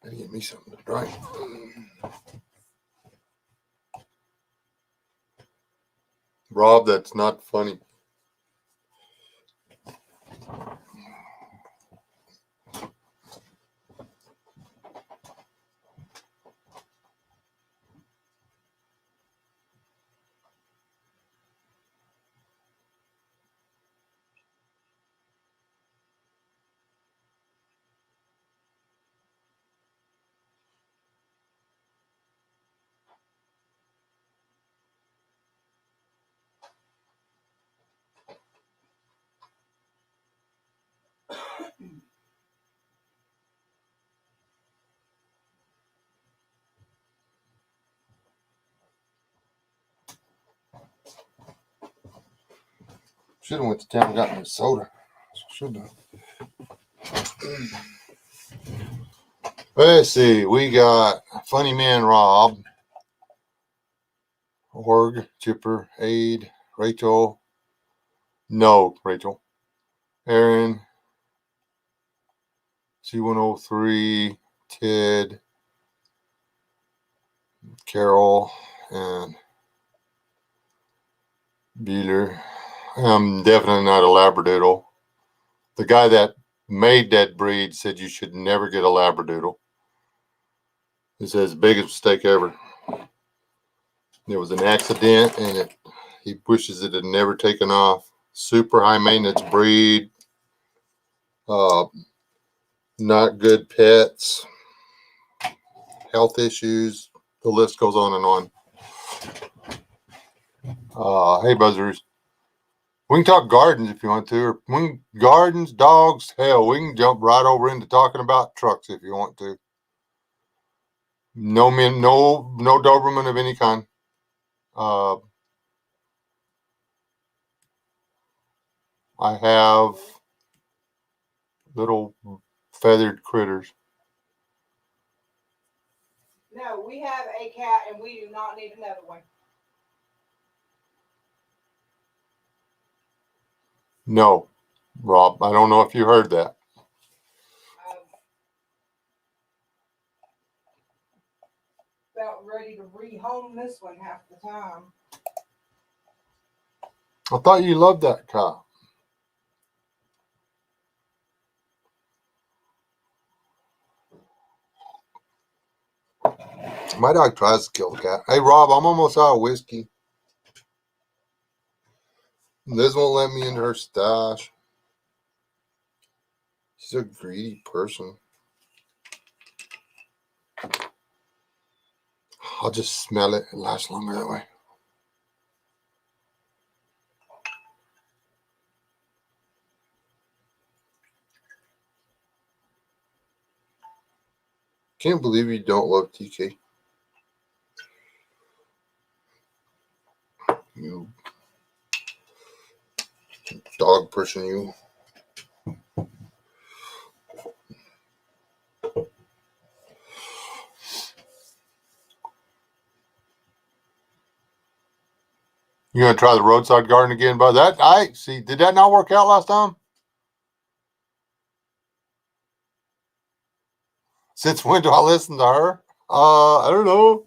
Gotta get me something to drink. Rob, that's not funny. Should have went to town and got me a soda. Should have. Let's see. We got Funny Man Rob, Org, Chipper, Aid, Rachel. No, Rachel. Aaron, C103, Ted, Carol, and Beeler. I'm definitely not a Labradoodle. The guy that made that breed said you should never get a Labradoodle. He says biggest mistake ever. There was an accident and he wishes it had never taken off. Super high maintenance breed. Not good pets. Health issues. The list goes on and on. Hey, buzzers. We can talk gardens if you want to. Or gardens, dogs, hell, we can jump right over into talking about trucks if you want to. No Doberman of any kind. I have little feathered critters. No, we have a cat and we do not need another one. No, Rob, I don't know if you heard that. About ready to rehome this one half the time. I thought you loved that cat. My dog tries to kill the cat. Hey, Rob, I'm almost out of whiskey. Liz won't let me into her stash. She's a greedy person. I'll just smell it. It lasts longer that way. Can't believe you don't love TK. You dog person, you. You gonna try the roadside garden again, bud? Did that not work out last time? Since when do I listen to her? I don't know.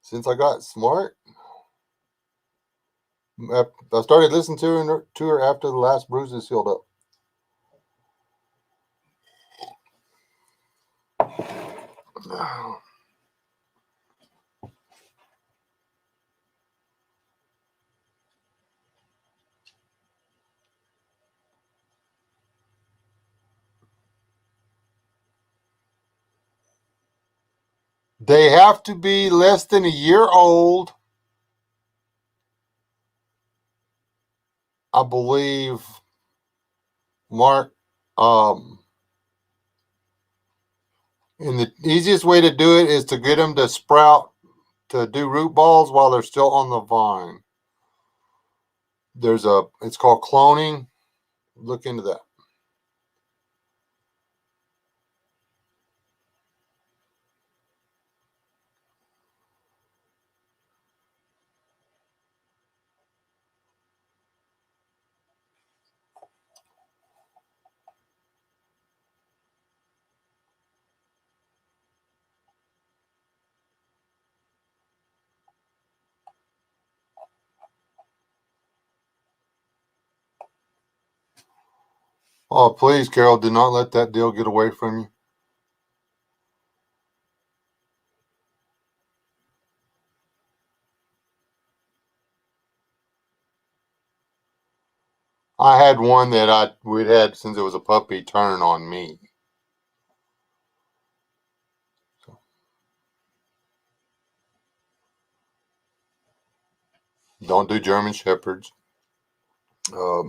Since I got smart. I started listening to her after the last bruises healed up. They have to be less than a year old. I believe, Mark. And the easiest way to do it is to get them to sprout, to do root balls while they're still on the vine. It's called cloning. Look into that. Oh, please, Carol, do not let that deal get away from you. I had one that we'd had since it was a puppy turn on me. Don't do German Shepherds. I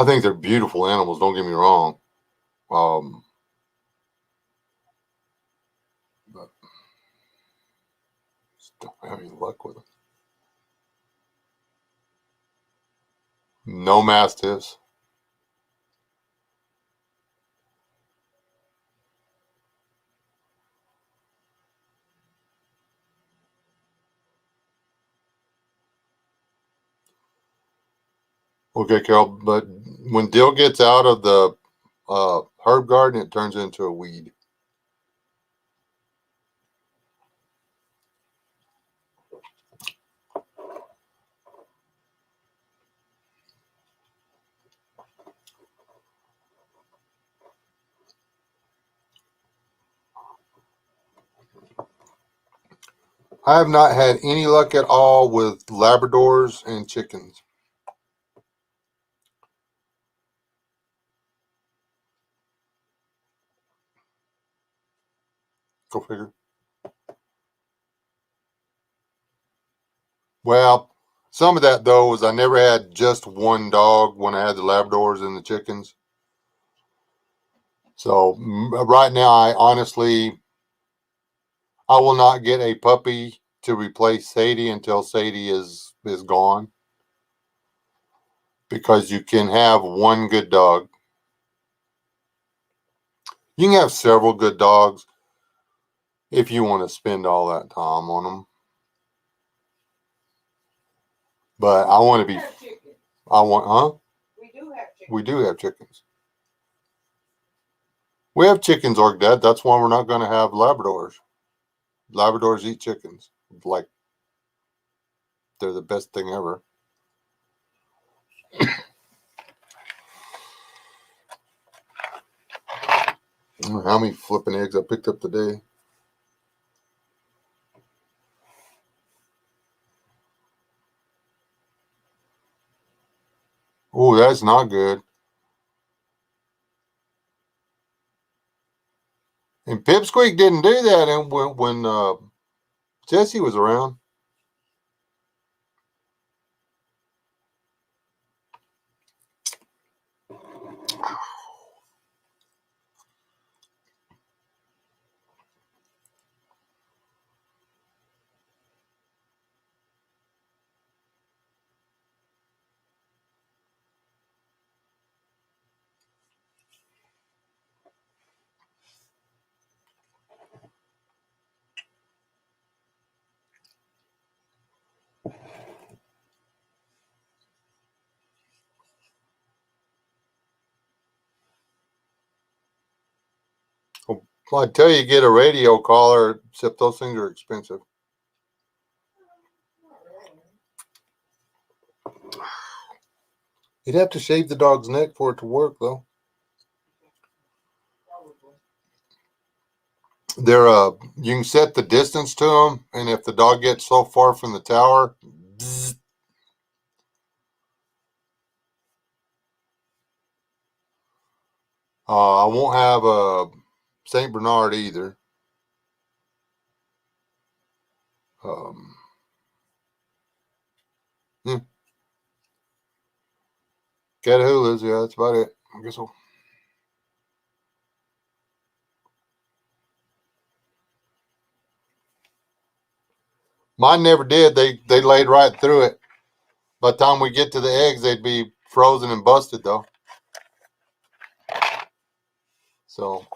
think they're beautiful animals. Don't get me wrong. But just don't have any luck with them. No Mastiffs. Okay, Carol, but when Dill gets out of the herb garden, it turns into a weed. I have not had any luck at all with Labradors and chickens. Go figure. Well, some of that though was I never had just one dog when I had the Labradors and the chickens. So right now, I will not get a puppy to replace Sadie until Sadie is gone, because you can have one good dog. You can have several good dogs if you want to spend all that time on them. But I want to be. I want, huh? We do have chickens. We do have chickens. We have chickens, or Dad. That's why we're not going to have Labradors. Labradors eat chickens like they're the best thing ever. How many flipping eggs I picked up today? Oh, that's not good. And Pipsqueak didn't do that when Jesse was around. Well, I tell you, get a radio collar, except those things are expensive. You'd have to shave the dog's neck for it to work, though. You can set the distance to them, and if the dog gets so far from the tower, bzz. I won't have a Saint Bernard either. Um, hmm. Catahoula's, yeah, that's about it. I guess so. Mine never did. They laid right through it. By the time we get to the eggs, they'd be frozen and busted, though. So,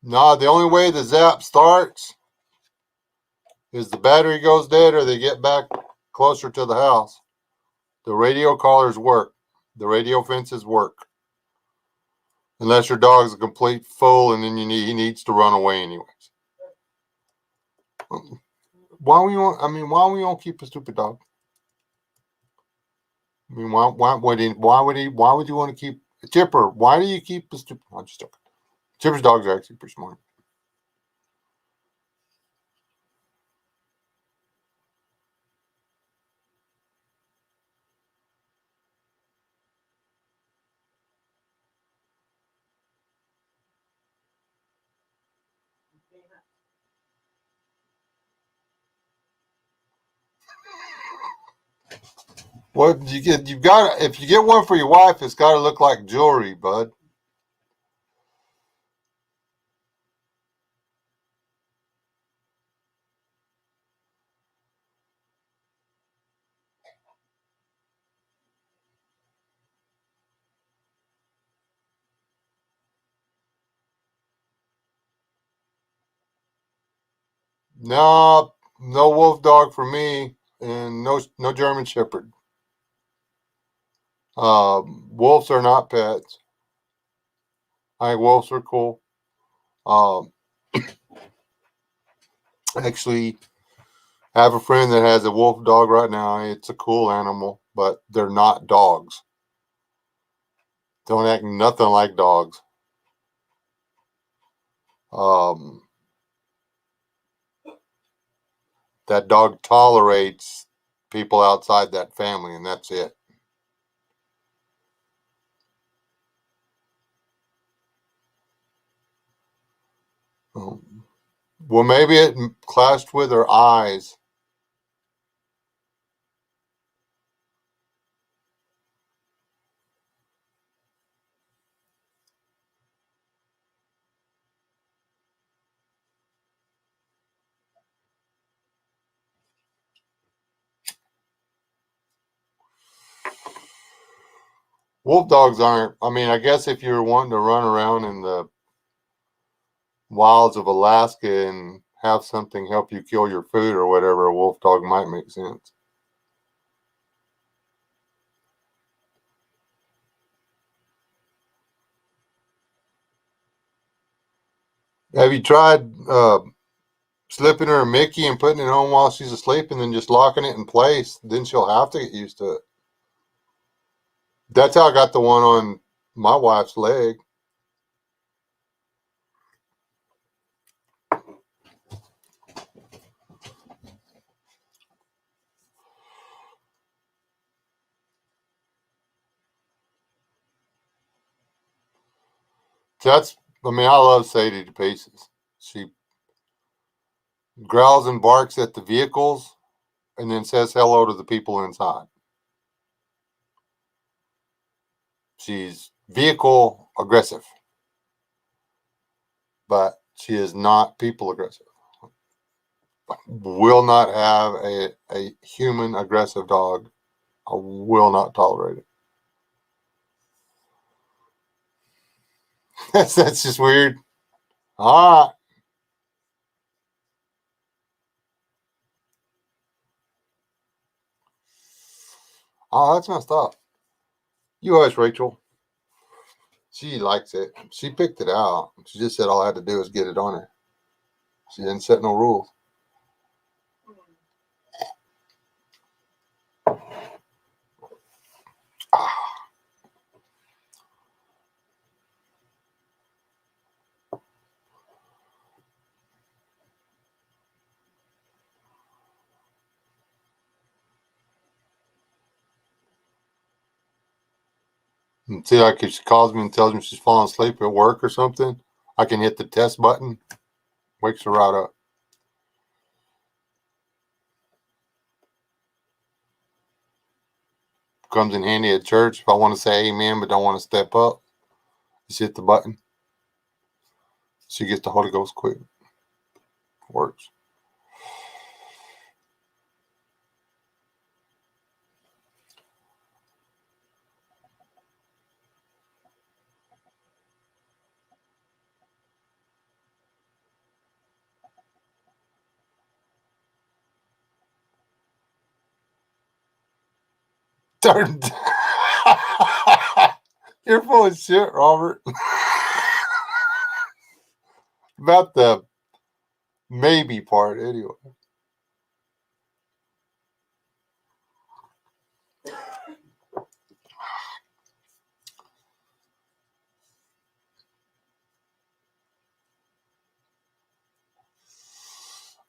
no, the only way the zap starts is the battery goes dead or they get back closer to the house. The radio collars work. The radio fences work. Unless your dog's a complete fool and then he needs to run away anyways. why we want? I mean, why we won't keep a stupid dog? I mean, why would he? Why would you want to keep Chipper? Why do you keep a stupid? I'm just joking. Chipper's dogs are actually pretty smart. What you get? You've got. If you get one for your wife, it's got to look like jewelry, bud. No, no wolf dog for me, and no German Shepherd. Wolves are not pets. I think wolves are cool. Um, actually, I have a friend that has a wolf dog right now. It's a cool animal, but they're not dogs. Don't act nothing like dogs. Um, that dog tolerates people outside that family, and that's it. Well, maybe it clashed with her eyes. Wolf dogs aren't. I mean, I guess if you're wanting to run around in the wilds of Alaska and have something help you kill your food or whatever, a wolf dog might make sense. Have you tried slipping her a Mickey and putting it on while she's asleep and then just locking it in place? Then she'll have to get used to it. That's how I got the one on my wife's leg. That's, I mean, I love Sadie to pieces. She growls and barks at the vehicles and then says hello to the people inside. She's vehicle aggressive, but she is not people aggressive. Will not have a human aggressive dog. I will not tolerate it. That's just weird. All right. Oh, that's messed up. You hush, Rachel. She likes it. She picked it out. She just said all I had to do was get it on her. She didn't set no rules. Ah. And see, like if she calls me and tells me she's falling asleep at work or something, I can hit the test button. Wakes her right up. Comes in handy at church if I want to say amen but don't want to step up. Just hit the button. She gets the Holy Ghost quick. Works. Darn. You're full of shit, Robert. About the maybe part, anyway.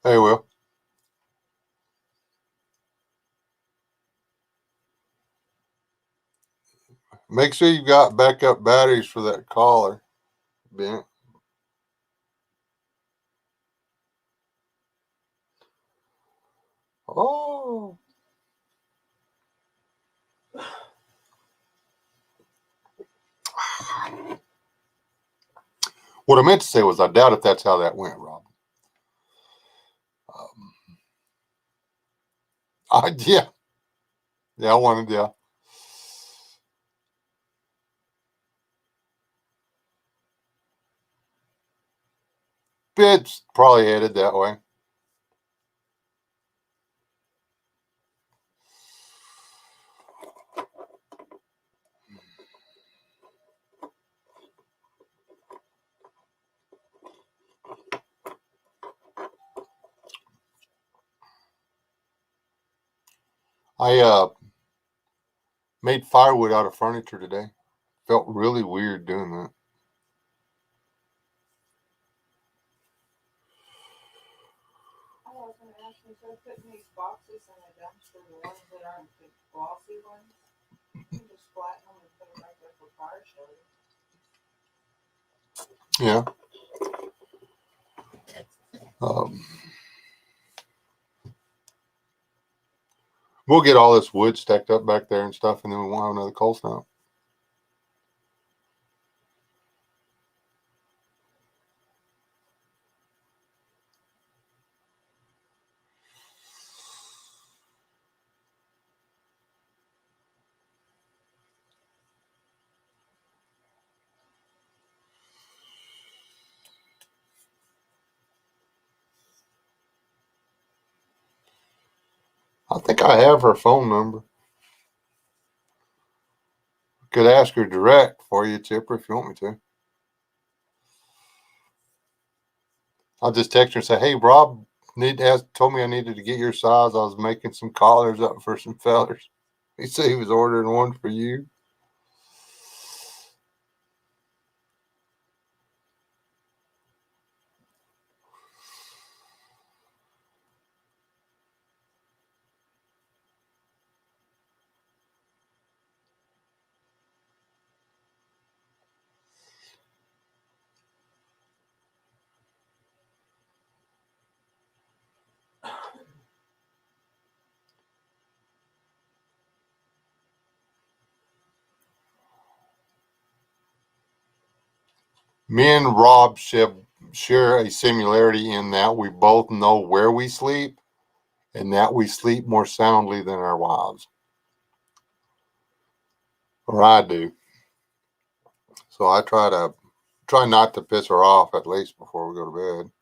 Hey, Will. Make sure you've got backup batteries for that collar, Ben. Oh. What I meant to say was I doubt if that's how that went, Rob. Yeah. Yeah, I wanted, yeah. It's probably headed that way. I made firewood out of furniture today. Felt really weird doing that. I was gonna ask you, so putting these boxes in the dumpster, the ones that aren't the glossy ones, you can just flatten them and put them right there for fire starter. Yeah. Um, we'll get all this wood stacked up back there and stuff, and then we won't have another cold snap. I think I have her phone number. Could ask her direct for you, Chipper, if you want me to. I'll just text her and say, "Hey, Rob, told me I needed to get your size. I was making some collars up for some fellers. He said he was ordering one for you." Me and Rob share a similarity in that we both know where we sleep and that we sleep more soundly than our wives. Or I do. So I try not to piss her off at least before we go to bed.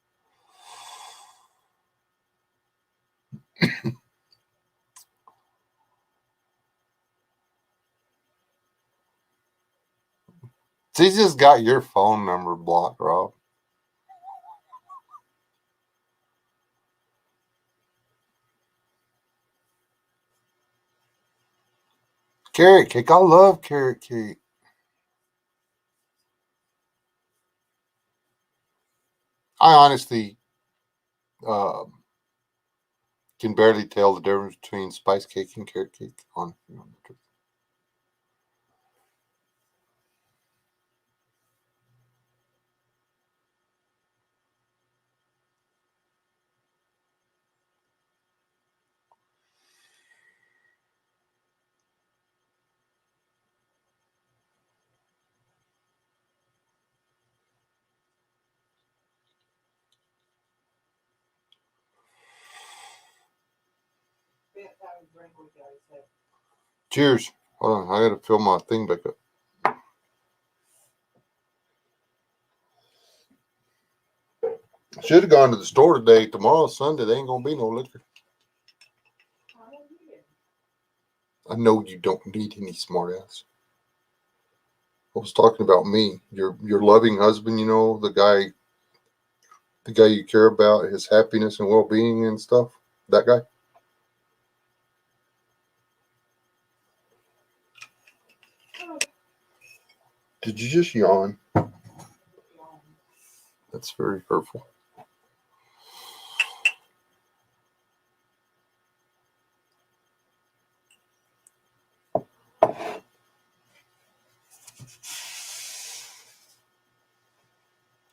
She just got your phone number blocked, Rob. Carrot cake. I love carrot cake. I honestly uh, can barely tell the difference between spice cake and carrot cake. Cheers. Hold on, I gotta fill my thing back up. Should have gone to the store today. Tomorrow's Sunday. There ain't gonna be no liquor. I know you don't need any smartass. I was talking about me, your loving husband. You know, the guy you care about, his happiness and well being and stuff. That guy. Did you just yawn? That's very hurtful.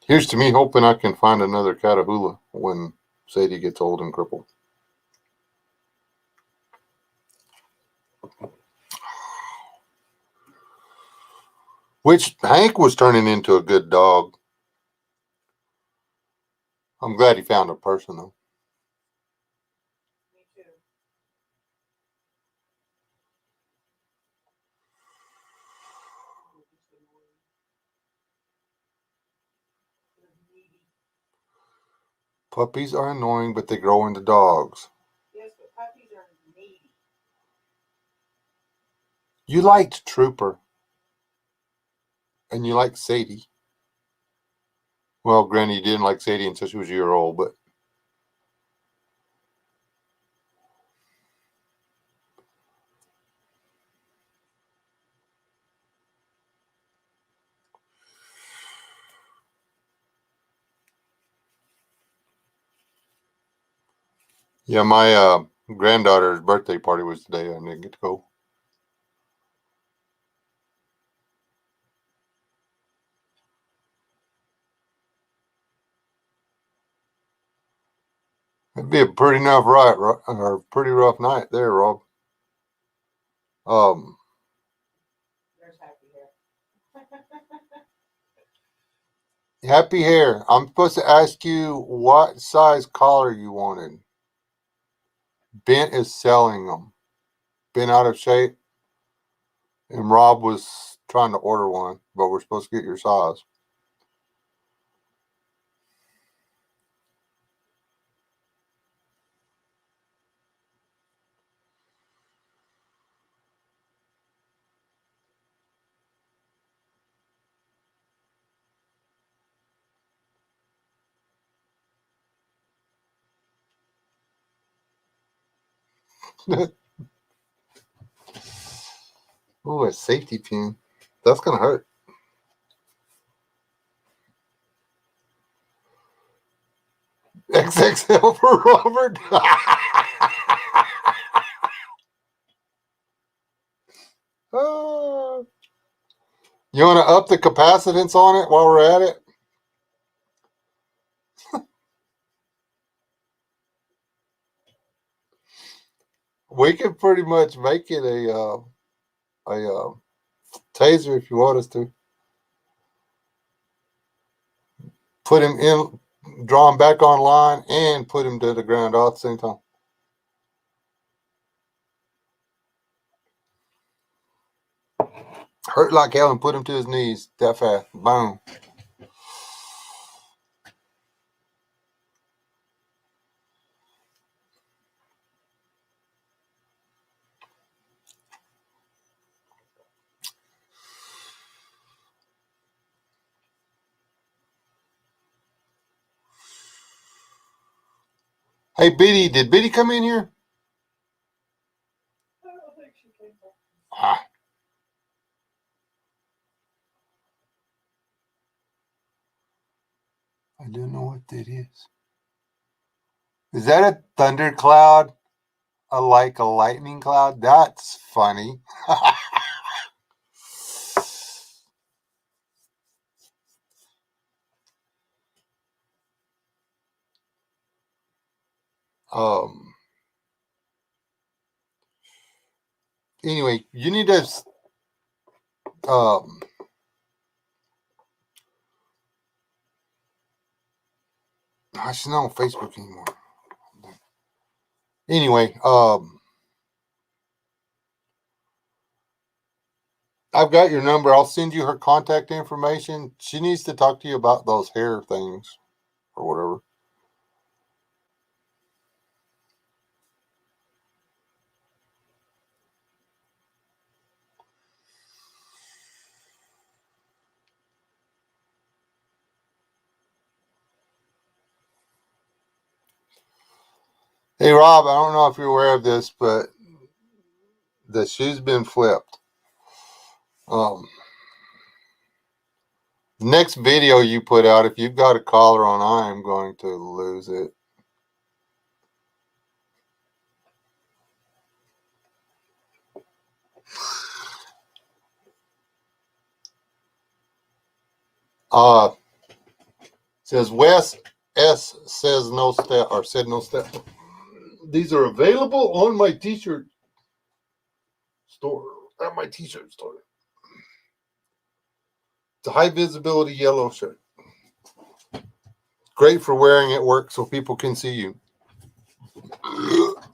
Here's to me hoping I can find another Catahoula when Sadie gets old and crippled. Which Hank was turning into a good dog. I'm glad he found a person though. Me too. They're just annoying. They're needy. Puppies are annoying, but they grow into dogs. Yes, but puppies are needy. You liked Trooper. And you liked Sadie. Well, Granny didn't like Sadie until she was a year old, but yeah, my granddaughter's birthday party was today. I didn't get to go. It'd be a pretty rough or pretty rough night there, Rob. There's Happy Hair. Happy hair. I'm supposed to ask you what size collar you wanted. Bent is selling them. Bent out of shape. And Rob was trying to order one, but we're supposed to get your size. Oh, a safety pin. That's gonna hurt. XXL for Robert. Oh. You want to up the capacitance on it while we're at it? We can pretty much make it a taser if you want us to. Put him in, draw him back online, and put him to the ground all at the same time. Hurt like hell and put him to his knees that fast. Boom. Hey, Biddy, did Biddy come in here? I don't think she came back. Ah. I don't know what that is. Is that a thundercloud? Like a lightning cloud? That's funny. um. Anyway, you need to um. She's not on Facebook anymore. Anyway, I've got your number. I'll send you her contact information. She needs to talk to you about those hair things or whatever. Hey, Rob, I don't know if you're aware of this, but the shoe's been flipped. Next video you put out, if you've got a collar on, I am going to lose it. Uh, Says Wes S says no step or said no step. These are available on my t-shirt store. At my t-shirt store. It's a high visibility yellow shirt. Great for wearing at work so people can see you.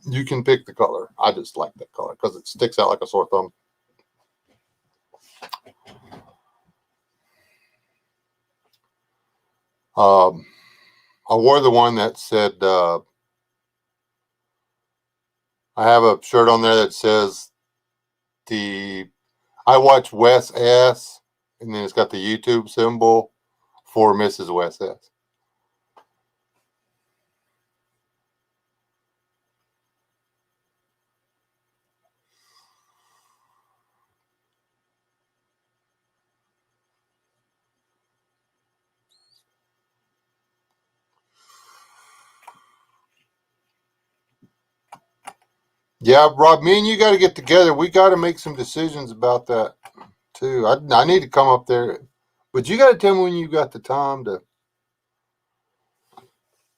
You can pick the color. I just like that color because it sticks out like a sore thumb. I wore the one that said, I have a shirt on there that says I watch Wes S, and then it's got the YouTube symbol for Mrs. Wes S. Yeah, Rob, me and you got to get together. We got to make some decisions about that too. I need to come up there, but you got to tell me when you got the time to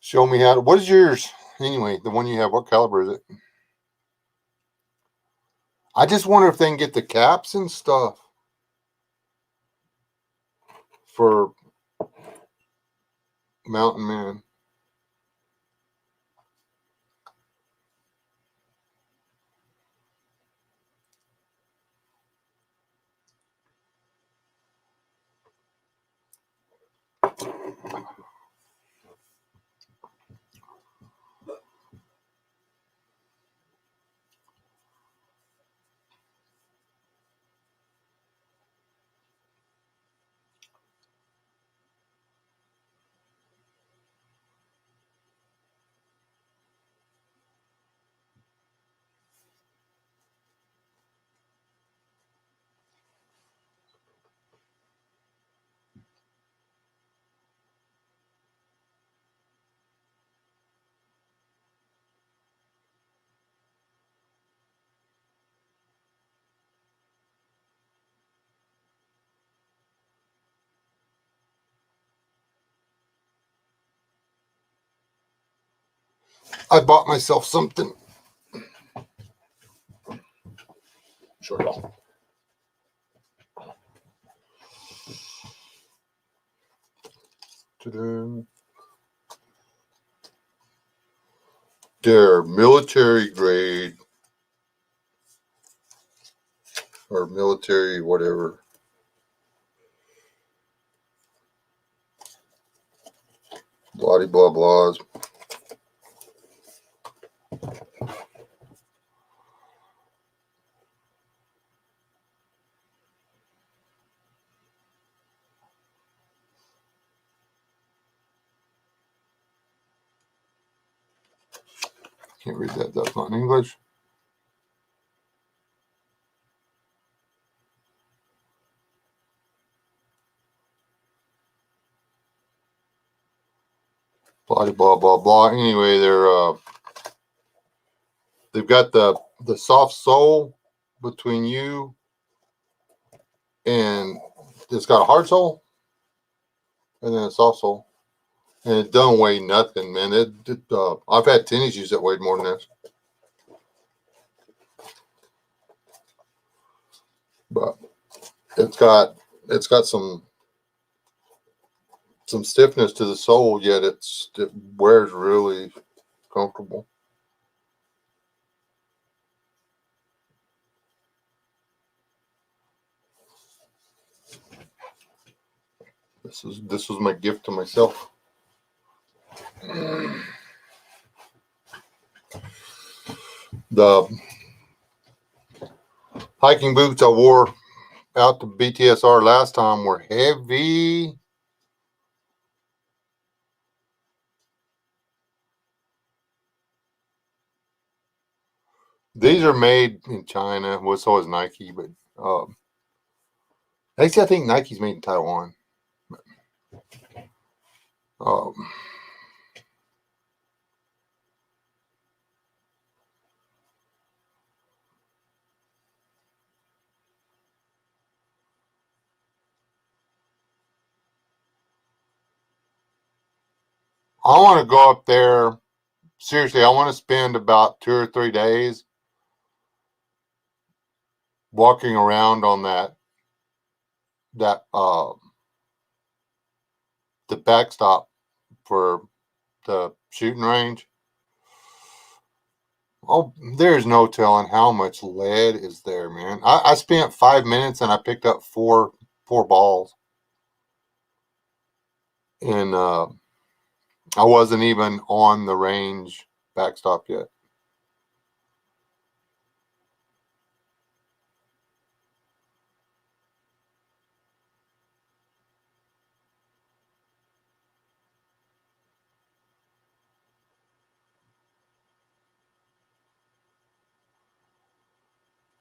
show me how to. What is yours anyway? The one you have, what caliber is it? I just wonder if they can get the caps and stuff for Mountain Man. I bought myself something. Sure. They're military grade or military whatever. Blah blah blahs. Can't read that. That's not in English. Blah blah blah blah. Anyway, they've got the soft sole between you and it's got a hard sole and then a soft sole. And it don't weigh nothing, man. I've had tennis shoes that weighed more than this. But it's got some stiffness to the sole, yet it wears really comfortable. This was my gift to myself. The hiking boots I wore out to BTSR last time were heavy. These are made in China. Well, so is Nike, but actually, I think Nike's made in Taiwan. Um, I want to go up there. Seriously, I want to spend about 2 or 3 days walking around on that the backstop for the shooting range. Oh, there's no telling how much lead is there, man. I spent 5 minutes and I picked up four balls, and I wasn't even on the range backstop yet.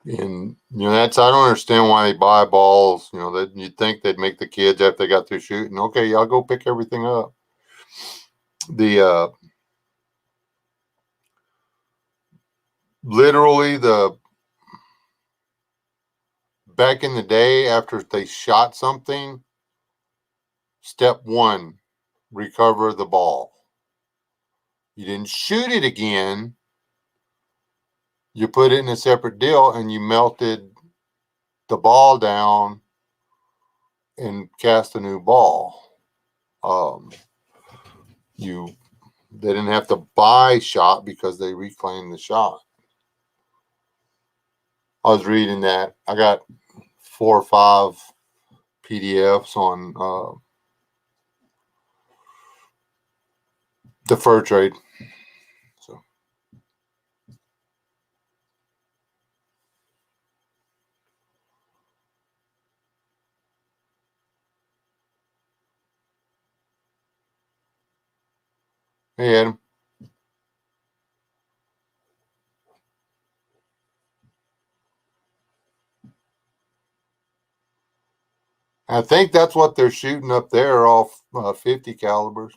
And that's, I don't understand why they buy balls. That you'd think they'd make the kids after they got through shooting. Okay, y'all go pick everything up. The literally the back in the day after they shot something, step one, recover the ball. You didn't shoot it again. You put it in a separate deal and you melted the ball down and cast a new ball. They didn't have to buy shot because they reclaimed the shot. I was reading that. I got 4 or 5 PDFs on the fur trade. So, hey, Adam. I think that's what they're shooting up there off 50 calibers.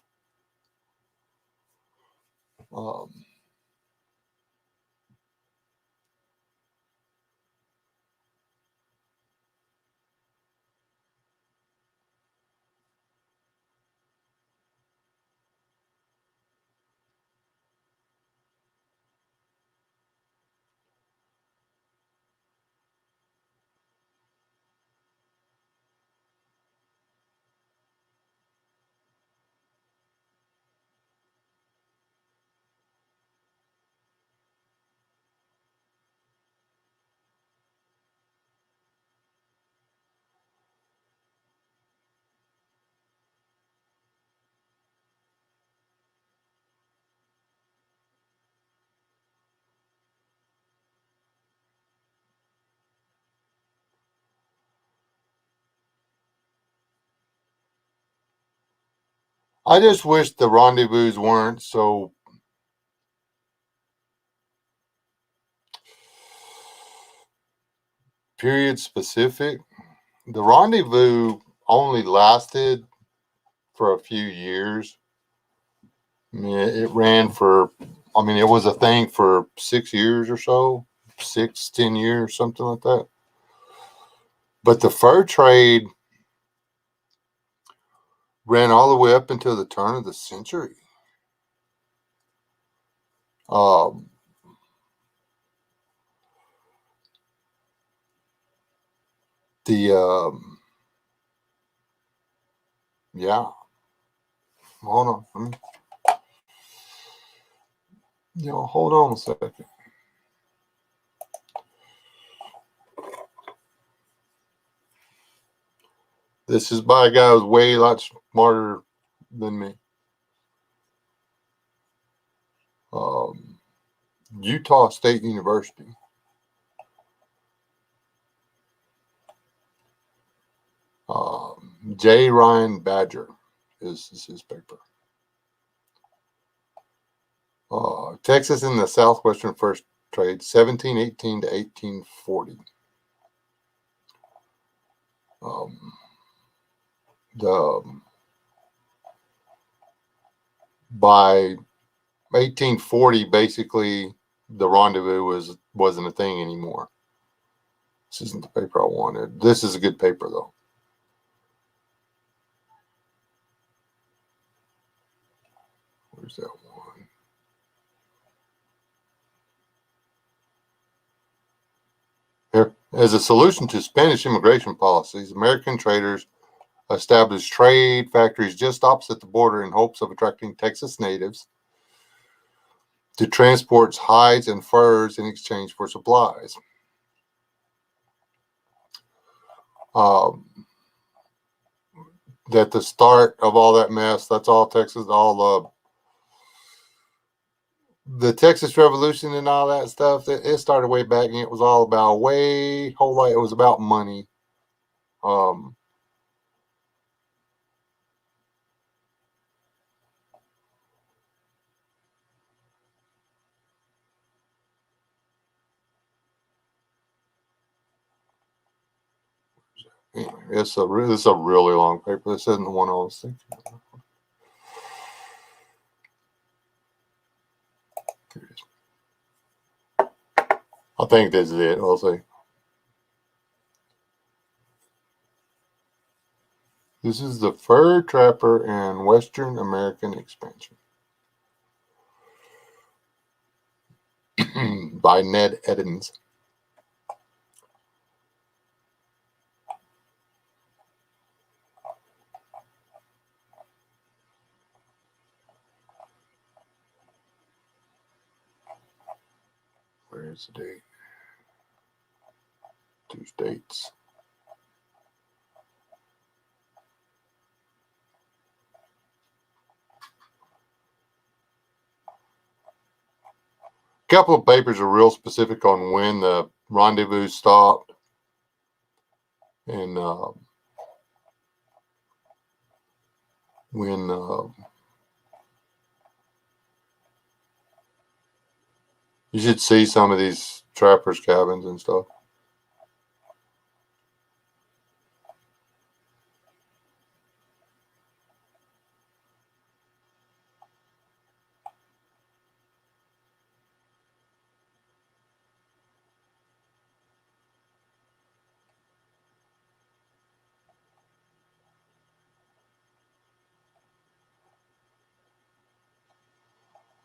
I just wish the rendezvous weren't so period specific. The rendezvous only lasted for a few years. I mean, it ran for, it was a thing for 6 years or so, 10 years, something like that. But the fur trade ran all the way up until the turn of the century. Um, the yeah, hold on, hold on a second. This is by a guy who's way a lot smarter than me. Utah State University. J. Ryan Badger is his paper. Texas in the Southwestern Fur Trade, 1718 to 1840. By 1840, basically, the rendezvous wasn't a thing anymore. This isn't the paper I wanted. This is a good paper, though. Where's that one? Here. As a solution to Spanish immigration policies, American traders established trade factories just opposite the border in hopes of attracting Texas natives to transport hides and furs in exchange for supplies. That the start of all that mess, that's all Texas, all the Texas Revolution and all that stuff, it started way back, and it was all about it was about money. Anyway, it's a really long paper. This isn't the one I was thinking of. Here it is. I think this is it. I'll see. This is the Fur Trapper and Western American Expansion by Ned Edens. Where's the date? 2 states. A couple of papers are real specific on when the rendezvous stopped, and when you should see some of these trappers' cabins and stuff.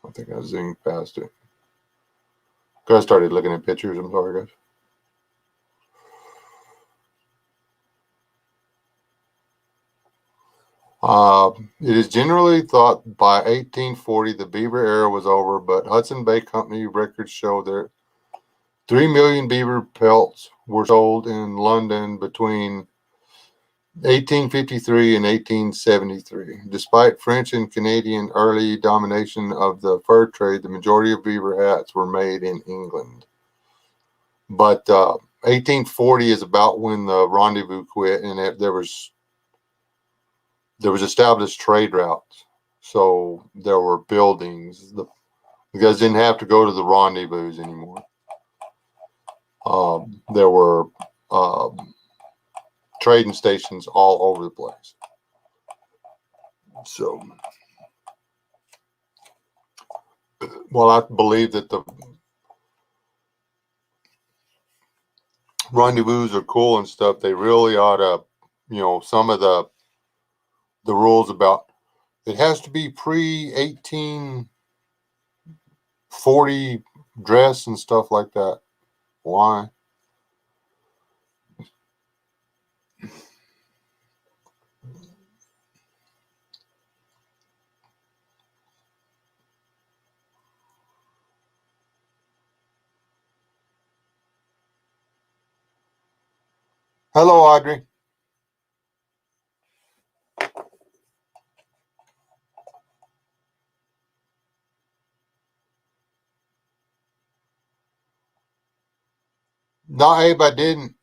I think I zoomed past it. I started looking at pictures. I'm sorry, guys. It is generally thought by 1840 the beaver era was over, but Hudson Bay Company records show that 3 million beaver pelts were sold in London between 1853 and 1873. Despite French and Canadian early domination of the fur trade, the majority of beaver hats were made in England. But 1840 is about when the rendezvous quit, and there was established trade routes. So there were buildings. The guys didn't have to go to the rendezvous anymore. There were trading stations all over the place. So, well, I believe that the rendezvous are cool and stuff. They really ought to, some of the rules about it has to be pre-1840 dress and stuff like that. Why? Hello, Audrey. No, Abe, I didn't.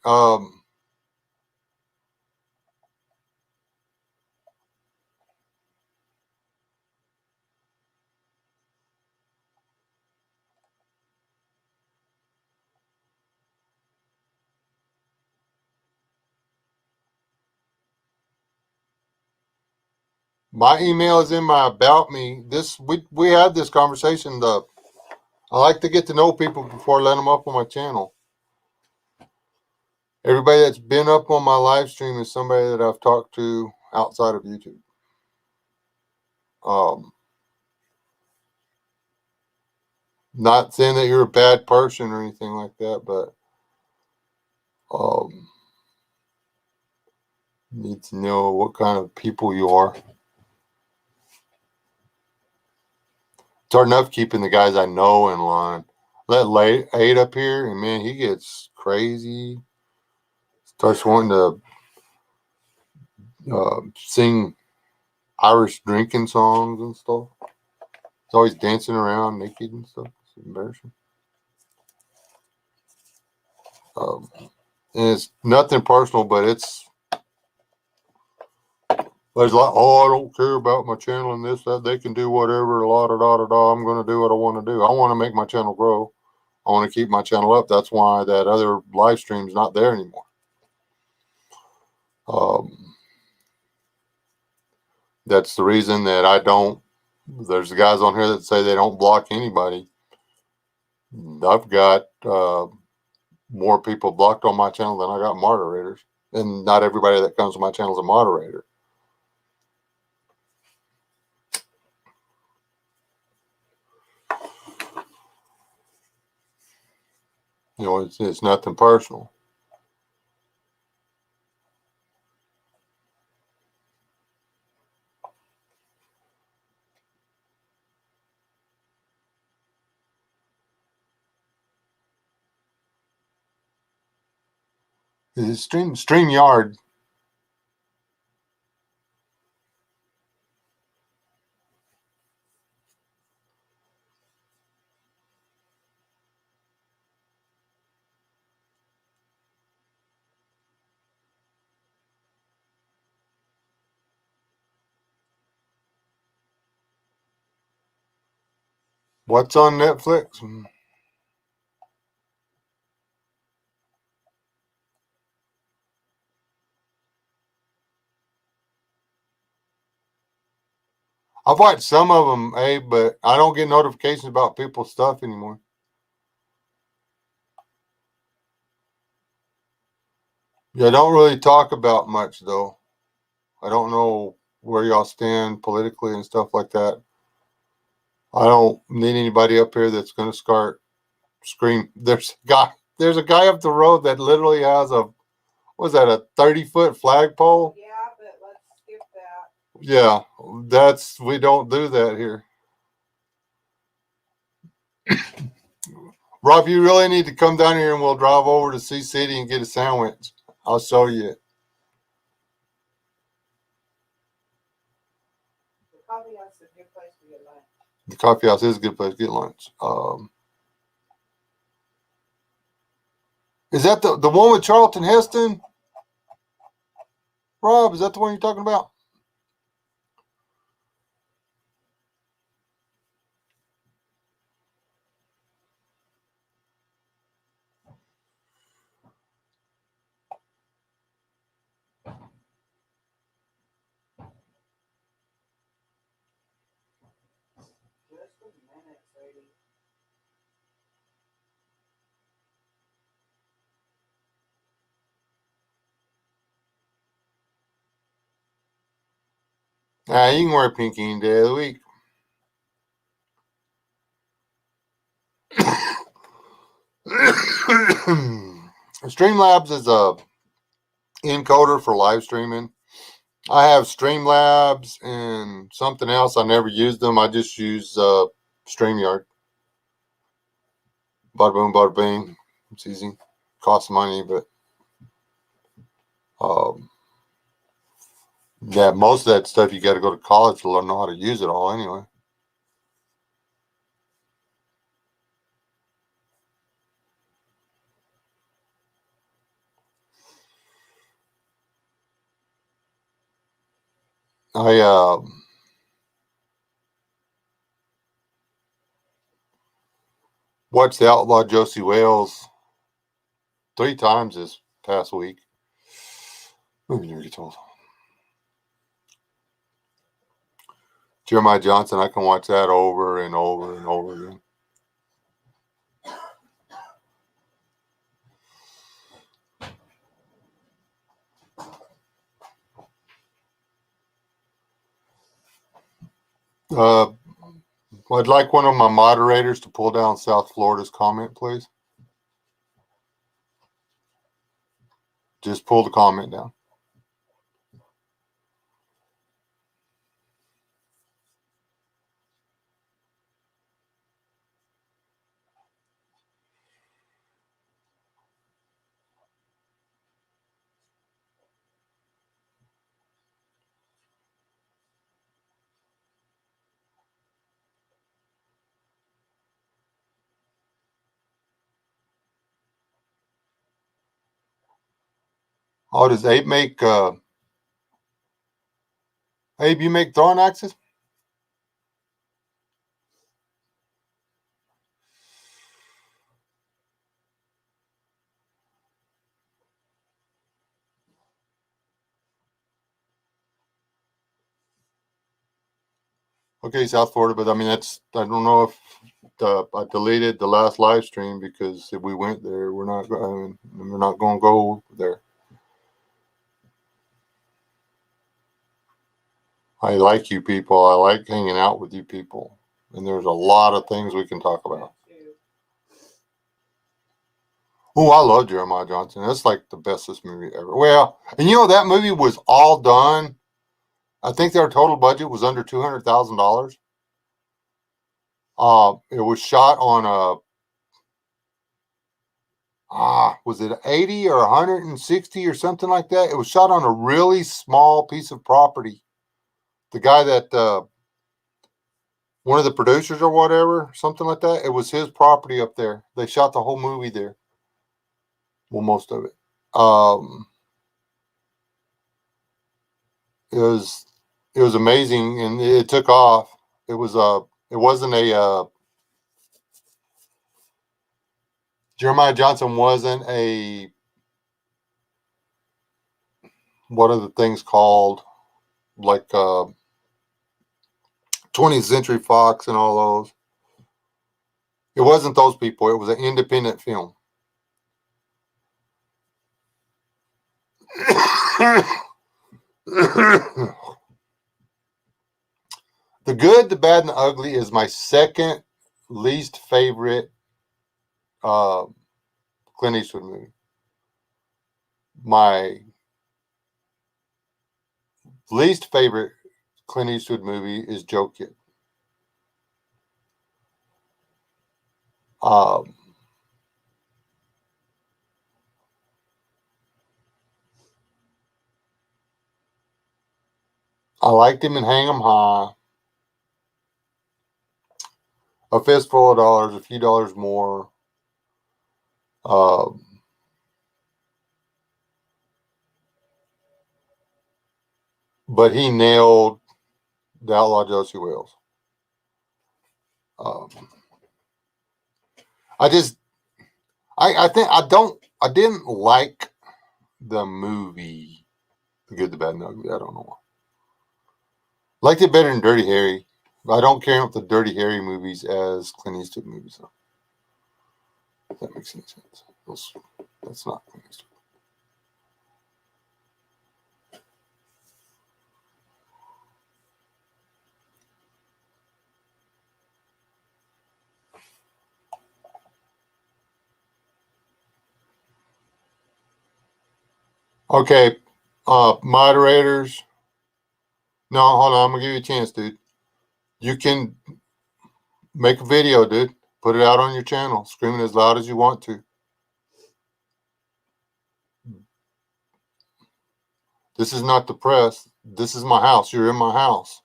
My email is in my about me. We had this conversation. I like to get to know people before I let them up on my channel. Everybody that's been up on my live stream is somebody that I've talked to outside of YouTube. Not saying that you're a bad person or anything like that, but need to know what kind of people you are. It's hard enough keeping the guys I know in line. Let Aid up here, and man, he gets crazy. Starts wanting to sing Irish drinking songs and stuff. He's always dancing around naked and stuff. It's embarrassing. And it's nothing personal, but there's like, oh, I don't care about my channel and this, that. They can do whatever, la da da da da. I'm going to do what I want to do. I want to make my channel grow. I want to keep my channel up. That's why that other live stream's not there anymore. That's the reason that I don't. There's guys on here that say they don't block anybody. I've got more people blocked on my channel than I got moderators. And not everybody that comes to my channel is a moderator. You know, it's nothing personal. It's StreamYard. What's on Netflix? I've watched some of them, but I don't get notifications about people's stuff anymore. Yeah, I don't really talk about much, though. I don't know where y'all stand politically and stuff like that. I don't need anybody up here that's going to start scream. There's a guy up the road that literally has a 30-foot flagpole? Yeah, but let's skip that. Yeah, we don't do that here. Rob, you really need to come down here and we'll drive over to Sea City and get a sandwich. I'll show you. The coffee house is a good place to get lunch. The coffee house is a good place to get lunch. Is that the one with Charlton Heston? Rob, is that the one you're talking about? Just a minute, Sadie. You can wear pinky any day of the week. Streamlabs is a encoder for live streaming. I have Streamlabs and something else. I never use them. I just use StreamYard. Bada boom, bada bing. It's easy. Costs money, but yeah, most of that stuff you got to go to college to learn how to use it all anyway. I watched the Outlaw Josie Wales 3 times this past week. Let me never get told. Jeremiah Johnson, I can watch that over and over and over again. I'd like one of my moderators to pull down South Florida's comment, please. Just pull the comment down. Oh, does Abe make, Abe, you make throwing axes? Okay, South Florida, but I mean, that's, I don't know if I deleted the last live stream because if we went there, we're not going to go there. I like you people. I like hanging out with you people. And there's a lot of things we can talk about. Oh, I love Jeremiah Johnson. That's like the bestest movie ever. Well, and you know, that movie was all done. I think their total budget was under $200,000. It was shot on was it 80 or 160 or something like that? It was shot on a really small piece of property. The guy that, one of the producers or whatever, something like that, it was his property up there. They shot the whole movie there. Well, most of it. It was amazing, and it took off. It wasn't a Jeremiah Johnson wasn't a, what are the things called, like 20th Century Fox and all those. It wasn't those people. It was an independent film. The Good, the Bad, and the Ugly is my second least favorite Clint Eastwood movie. My least favorite Clint Eastwood movie is Joe Kid. I liked him in Hang 'em High. A Fistful of Dollars, A Few Dollars More. But he nailed The Outlaw Josie Wales. I didn't like the movie The Good, the Bad, and the Ugly. I don't know why. Liked it better than Dirty Harry. I don't care about the Dirty Harry movies as Clint Eastwood movies. So, if that makes any sense. That's not Clint Eastwood. Okay, moderators. No, hold on. I'm gonna give you a chance, dude. You can make a video, dude. Put it out on your channel. Scream it as loud as you want to. This is not the press. This is my house. You're in my house.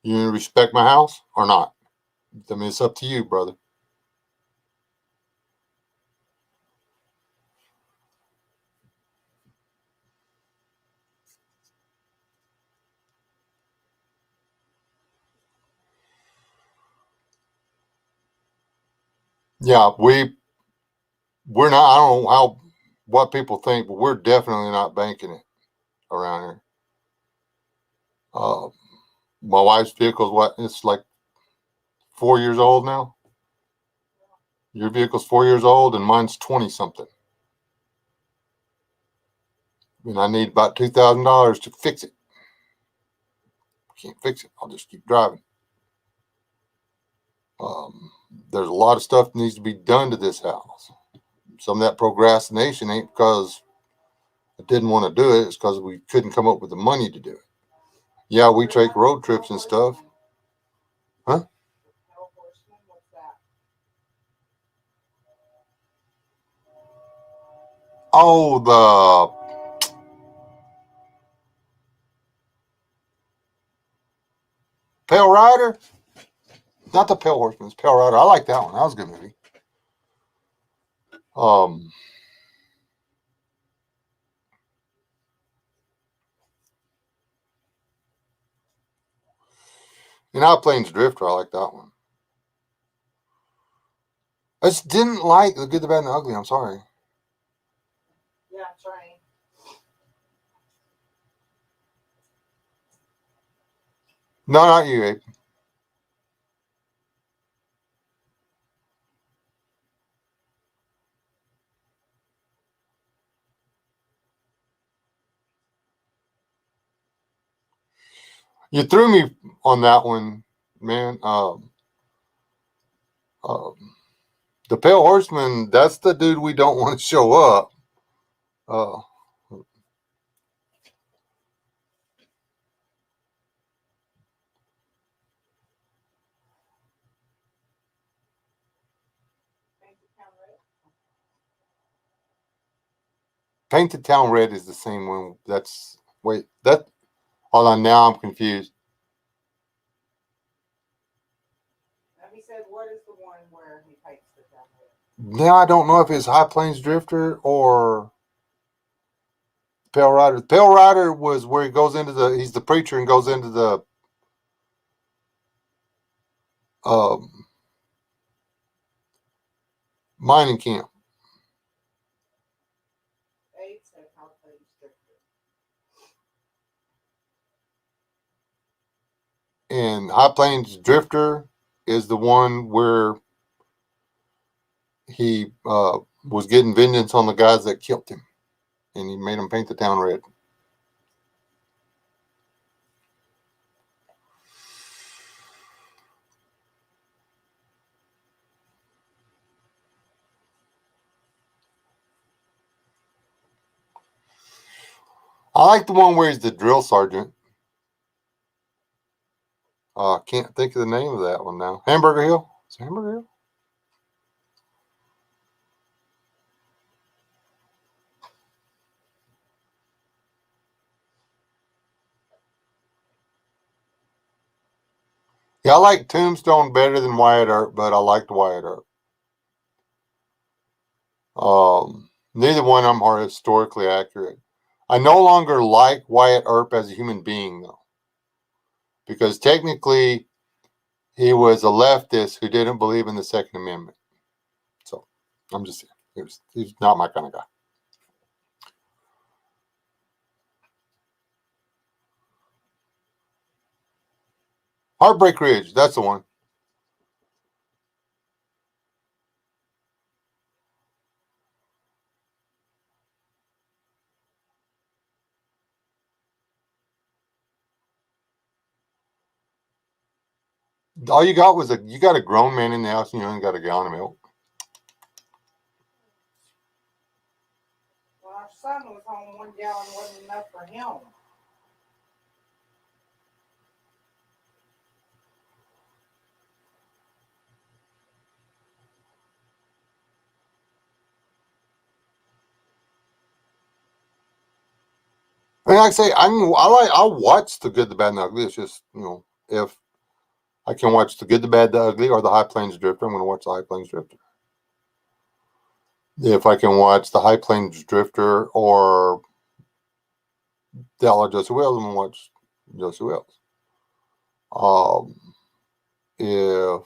You respect my house or not? I mean, it's up to you, brother. Yeah, we're not. I don't know what people think, but we're definitely not banking it around here. My wife's vehicle's what? It's like 4 years old now. Your vehicle's 4 years old, and mine's 20 something. And I need about $2,000 to fix it. I can't fix it. I'll just keep driving. There's a lot of stuff that needs to be done to this house. Some of that procrastination ain't because I didn't want to do it. It's because we couldn't come up with the money to do it. Yeah, we take road trips and stuff. Huh? Pale Horseman, what's that? Oh, the Pale Rider? Not the Pale Horseman, it's Pale Rider. I like that one. That was a good movie. And High Plains Drifter, I like that one. I just didn't like The Good, the Bad, and the Ugly. I'm sorry. Yeah, Train. No, not you, Abe. You threw me on that one, man. The Pale Horseman, that's the dude we don't want to show up. Uh, Painted Town Red. Painted Town Red is the same one. Hold on, now I'm confused. And he said, what is the one where he paints the town red? Now I don't know if it's High Plains Drifter or Pale Rider. Pale Rider was where he's the preacher and goes into the mining camp. Abe said Pale Plains Drifter. And High Plains Drifter is the one where he was getting vengeance on the guys that killed him. And he made them paint the town red. I like the one where he's the drill sergeant. Can't think of the name of that one now. Hamburger Hill? Is it Hamburger Hill? Yeah, I like Tombstone better than Wyatt Earp, but I liked Wyatt Earp. Neither one of them are historically accurate. I no longer like Wyatt Earp as a human being, though, because technically he was a leftist who didn't believe in the Second Amendment. So I'm just saying, he's not my kind of guy. Heartbreak Ridge, that's the one. All you got was you got a grown man in the house and you only got a gallon of milk. When our son was home, 1 gallon wasn't enough for him. And like I say, I'll watch The Good, the Bad, and the Ugly. It's just, if I can watch The Good, the Bad, the Ugly or the High Plains Drifter, I'm going to watch the High Plains Drifter. If I can watch the High Plains Drifter or the Outlaw Josey Wales, I'm going to watch Josey Wales. If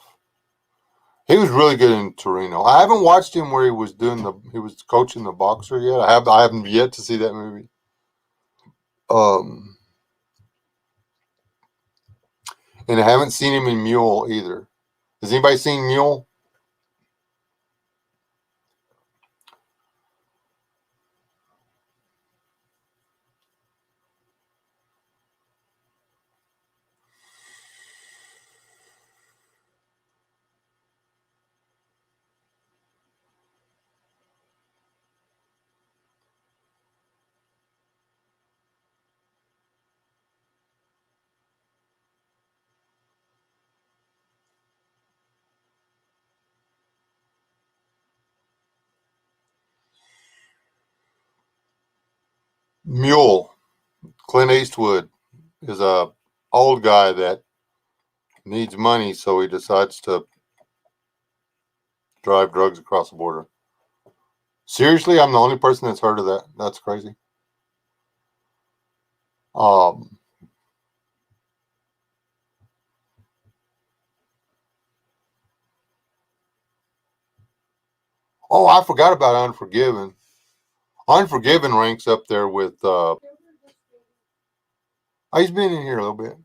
he was really good in Torino, I haven't watched him where he was coaching the boxer yet. I haven't yet to see that movie. And I haven't seen him in Mule either. Has anybody seen Mule? Mule. Clint Eastwood is a old guy that needs money, so he decides to drive drugs across the border. Seriously, I'm the only person that's heard of that. That's crazy. Um, oh, I forgot about Unforgiven. Unforgiven ranks up there with. He's been in here a little bit.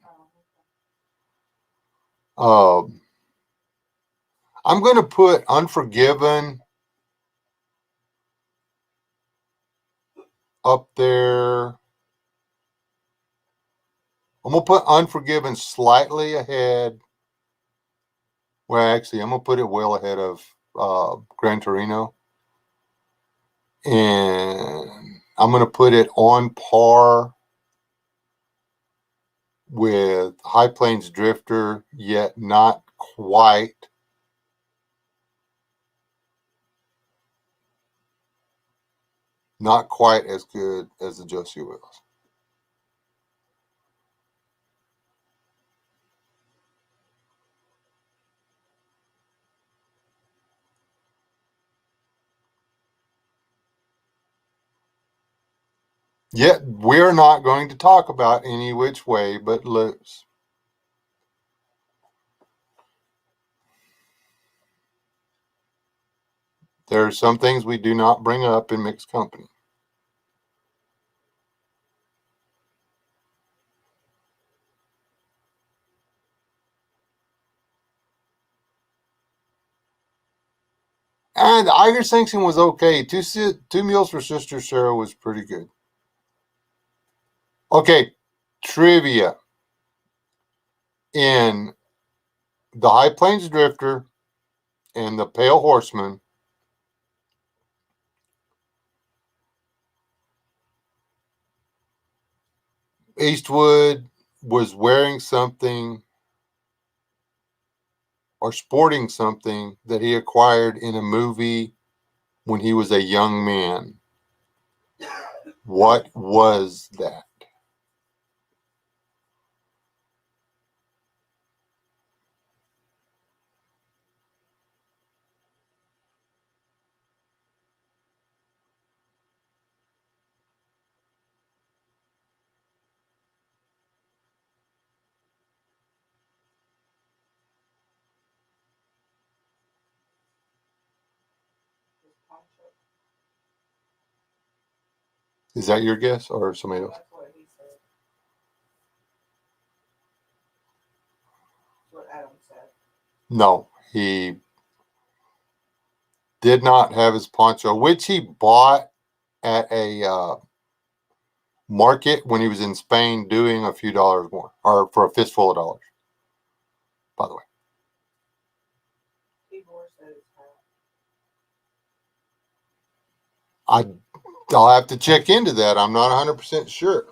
I'm going to put Unforgiven up there. I'm going to put Unforgiven slightly ahead. Well, actually, I'm going to put it well ahead of Gran Torino. And I'm going to put it on par with High Plains Drifter, yet not quite. Not quite as good as the Josie Wheels. Yet we're not going to talk about Any Which Way But Loose. There are some things we do not bring up in mixed company. And the Iger Sanction was okay. Two Meals for Sister Sarah was pretty good. Okay, trivia. In the High Plains Drifter and the Pale Horseman, Eastwood was wearing something or sporting something that he acquired in a movie when he was a young man. What was that? Is that your guess or somebody else? That's what he said. That's what Adam said. No, he did not have his poncho, which he bought at a market when he was in Spain doing a few dollars more, or for a fistful of dollars, by the way. Tibor said it's hat. I'll have to check into that. I'm not 100% sure.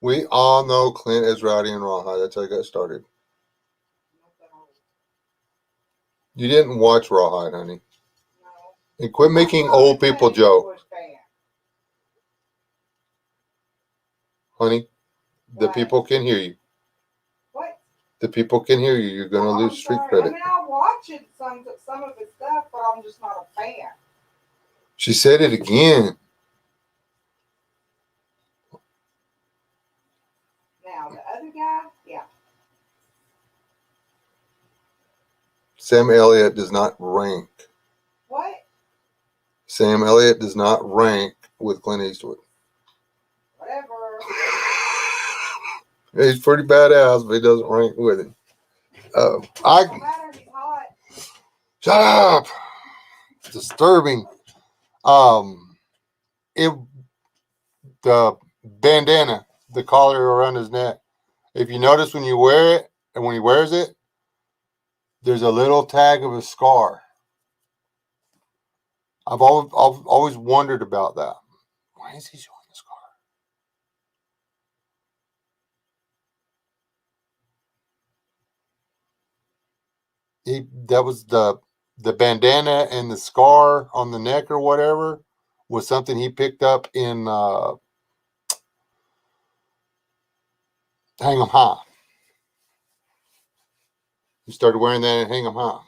We all know Clint is rowdy and rawhide. That's how he got started. Not that old. You didn't watch Rawhide, honey. No. And quit making old people jokes. Honey, the What? people can hear you. What? The people can hear you. You're going to lose street credit. I mean, I'll watch it, some of his stuff, but I'm just not a fan. She said it again. Now, the other guy, yeah. Sam Elliott does not rank. What? Sam Elliott does not rank with Clint Eastwood. Whatever. He's pretty badass, but he doesn't rank with him. Don't matter, he's hot. Shut up. It's disturbing. The bandana, the collar around his neck. If you notice when you wear it and when he wears it, there's a little tag of a scar. I've always, always wondered about that. Why is he showing the scar? that was the bandana and the scar on the neck or whatever was something he picked up in Hang 'em High. He started wearing that at Hang 'em High.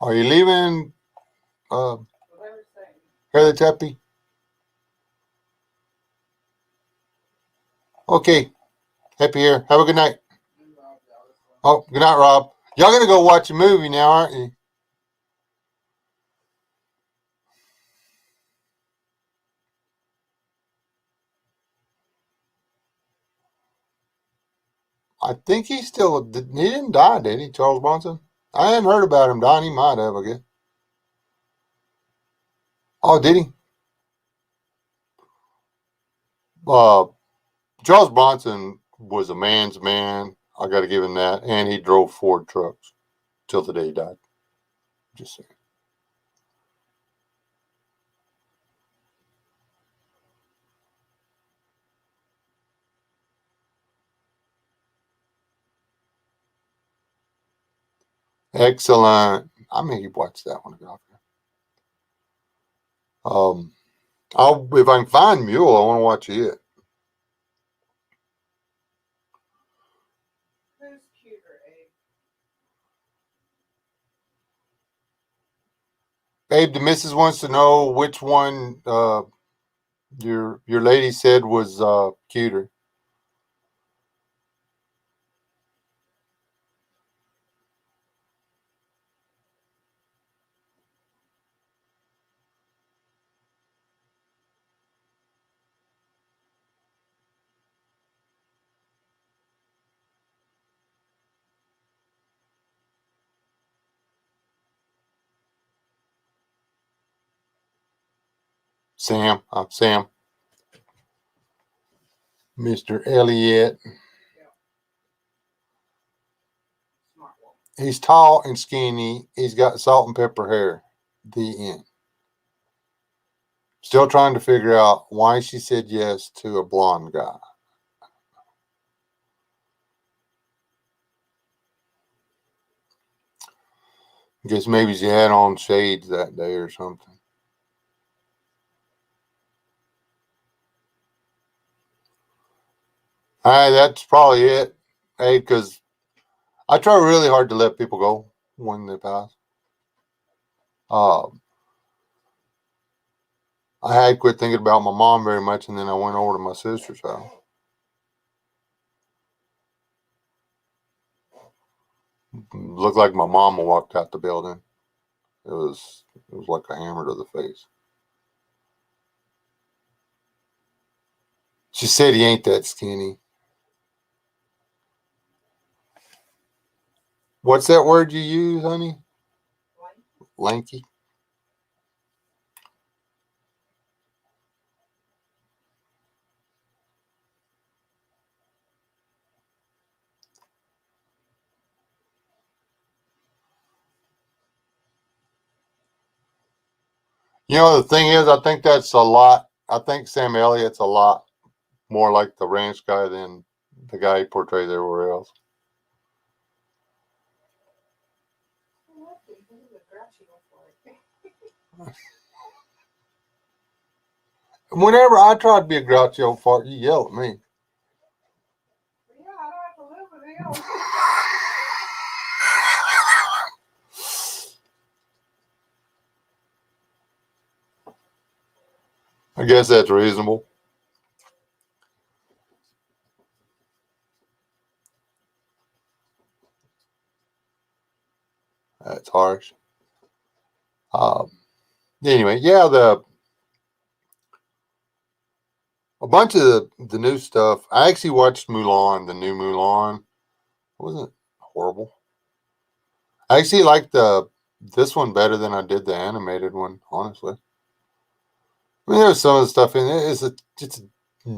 Are you leaving, Whatever saying. Heather Tepe? Okay. Happy here. Have a good night. Oh, good night, Rob. Y'all gonna go watch a movie now, aren't you? I think he didn't die, did he, Charles Bronson? I hadn't heard about him dying. He might have, I guess. Oh, did he? Uh, Charles Bronson was a man's man. I got to give him that. And he drove Ford trucks till the day he died. Just saying. Excellent. I may watch that one again. If I can find Mule, I want to watch it. Who's cuter, Abe? Abe, the missus wants to know which one your lady said was cuter. Sam. Sam. Mr. Elliott. Smart woman. He's tall and skinny. He's got salt and pepper hair. The end. Still trying to figure out why she said yes to a blonde guy. I guess maybe she had on shades that day or something. All right, that's probably it. Hey, because I try really hard to let people go when they pass. I had quit thinking about my mom very much, and then I went over to my sister's house. Looked like my mama walked out the building. It was like a hammer to the face. She said he ain't that skinny. What's that word you use, honey? Lanky. You know, the thing is, I think that's a lot. I think Sam Elliott's a lot more like the ranch guy than the guy he portrays everywhere else. Whenever I try to be a grouchy old fart, you yell at me. Yeah, I don't have to live with him. I guess that's reasonable. That's harsh. Anyway, yeah, a bunch of the new stuff. I actually watched Mulan, the new Mulan. It wasn't horrible. I actually liked this one better than I did the animated one, honestly. I mean, there's some of the stuff in it. It's a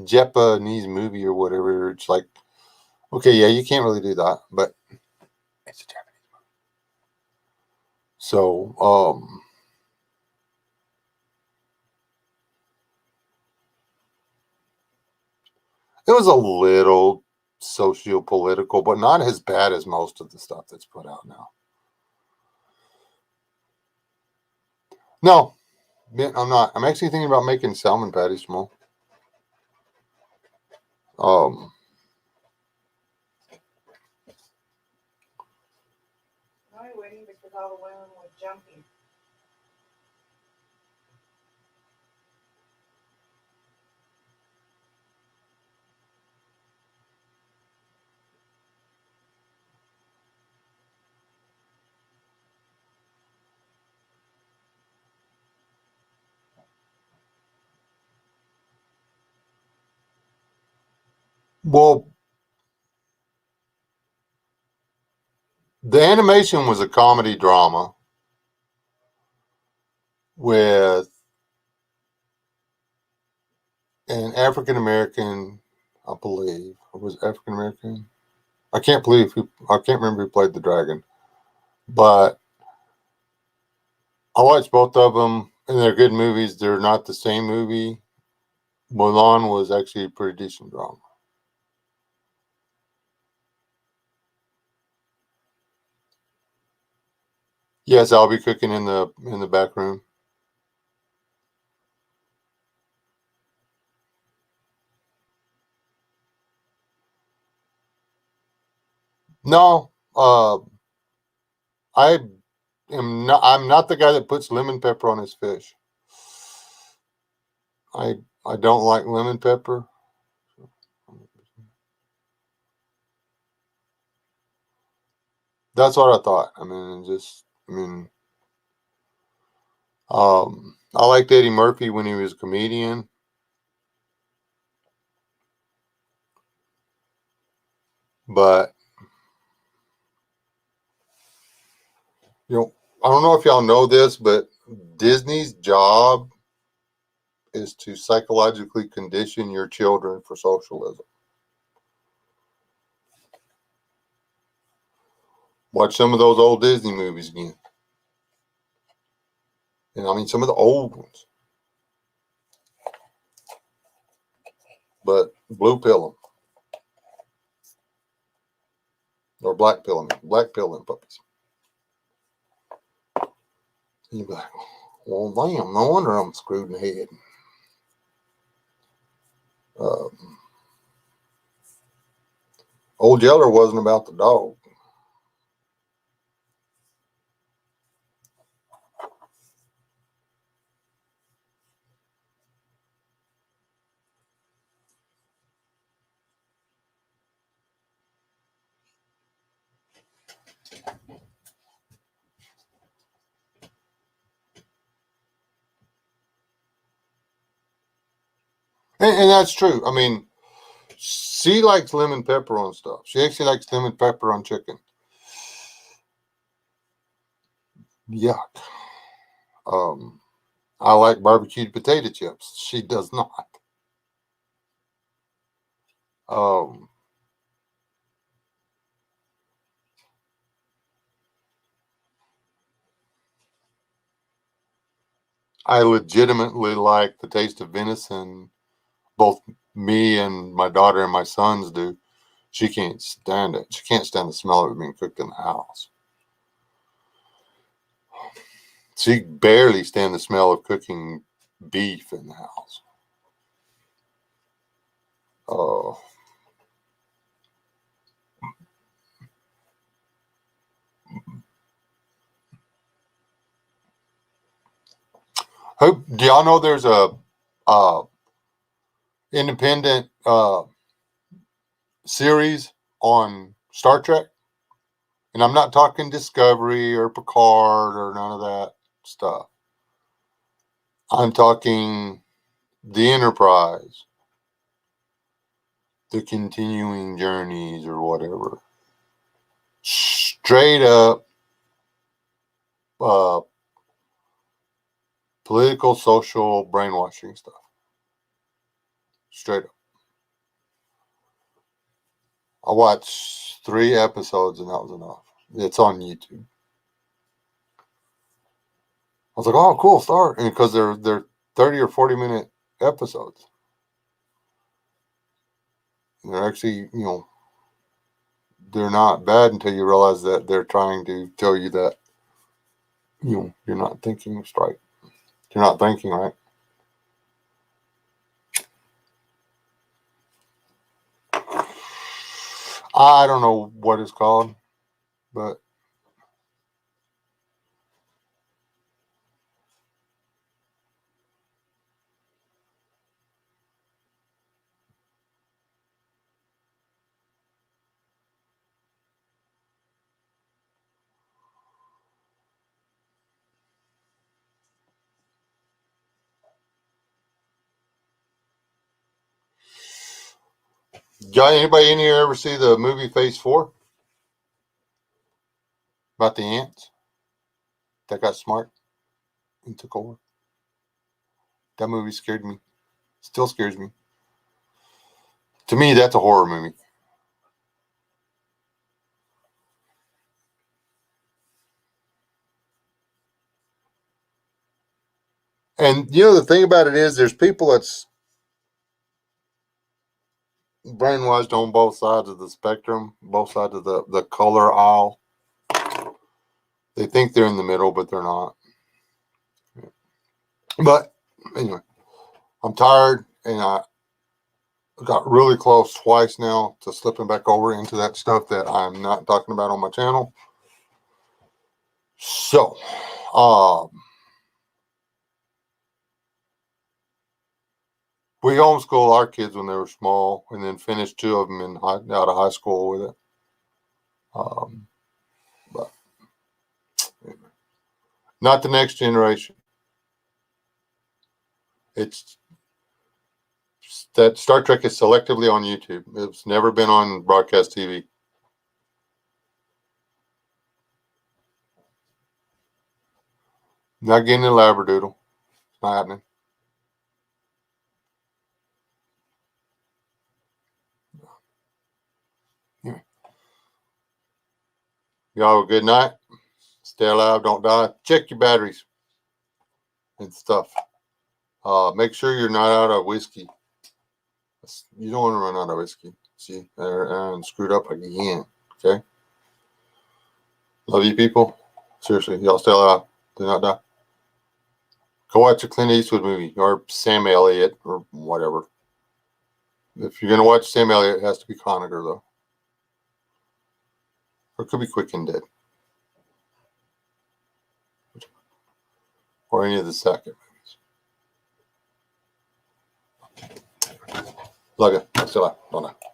Japanese movie or whatever. It's like, okay, yeah, you can't really do that, but it's So, it was a little socio-political, but not as bad as most of the stuff that's put out now. No, I'm not. I'm actually thinking about making salmon patties tomorrow. I'm waiting because all the women were jumping. Well, the animation was a comedy drama with an African American, I believe. It was African American. I can't remember who played the dragon, but I watched both of them, and they're good movies. They're not the same movie. Mulan was actually a pretty decent drama. Yes, I'll be cooking in the back room. No, I I'm not the guy that puts lemon pepper on his fish. I don't like lemon pepper. That's what I thought. I liked Eddie Murphy when he was a comedian. But I don't know if y'all know this, but Disney's job is to psychologically condition your children for socialism. Watch some of those old Disney movies again. And I mean some of the old ones. But blue pill them. Or black pill them. Black pill them puppies. And you'd be like, well, damn, no wonder I'm screwed in the head. Old Yeller wasn't about the dog. And that's true. I mean, she likes lemon pepper on stuff. She actually likes lemon pepper on chicken. Yuck. I like barbecued potato chips. She does not. Um, I legitimately like the taste of venison. Both me and my daughter and my sons do. She can't stand it. She can't stand the smell of it being cooked in the house. She barely stand the smell of cooking beef in the house. Oh. Do y'all know there's a independent series on Star Trek? And I'm not talking Discovery or Picard or none of that stuff. I'm talking the Enterprise, the Continuing Journeys, or whatever. Straight up political, social brainwashing stuff. Straight up. I watched 3 episodes and that was enough. It's on YouTube. was like, oh, cool, start. And because they're 30 or 40-minute episodes. And they're actually, they're not bad until you realize that they're trying to tell you that, you're not thinking straight. You're not thinking right. I don't know what it's called, but got anybody in here ever see the movie Phase 4? About the ants that got smart and took over? That movie scared me. Still scares me. To me, that's a horror movie. And the thing about it is, there's people that's brainwashed on both sides of the spectrum, both sides of the color aisle. They think they're in the middle, but they're not. But anyway, I'm tired, and I got really close twice now to slipping back over into that stuff that I'm not talking about on my channel. So, we homeschooled our kids when they were small, and then finished 2 of them out of high school with it. But anyway, not the next generation. It's that Star Trek is selectively on YouTube. It's never been on broadcast TV. Not getting a labradoodle. It's not happening. Anyway. Y'all have a good night. Stay alive, don't die. Check your batteries and stuff. Make sure you're not out of whiskey. You don't want to run out of whiskey. See, Aaron screwed up again. Okay. Love you people. Seriously, y'all stay alive. Do not die. Go watch a Clint Eastwood movie or Sam Elliott or whatever. If you're gonna watch Sam Elliott, it has to be Conacher though, or it could be Quick and Dead, or any of the second movies. Love you. Stay alive. Don't die.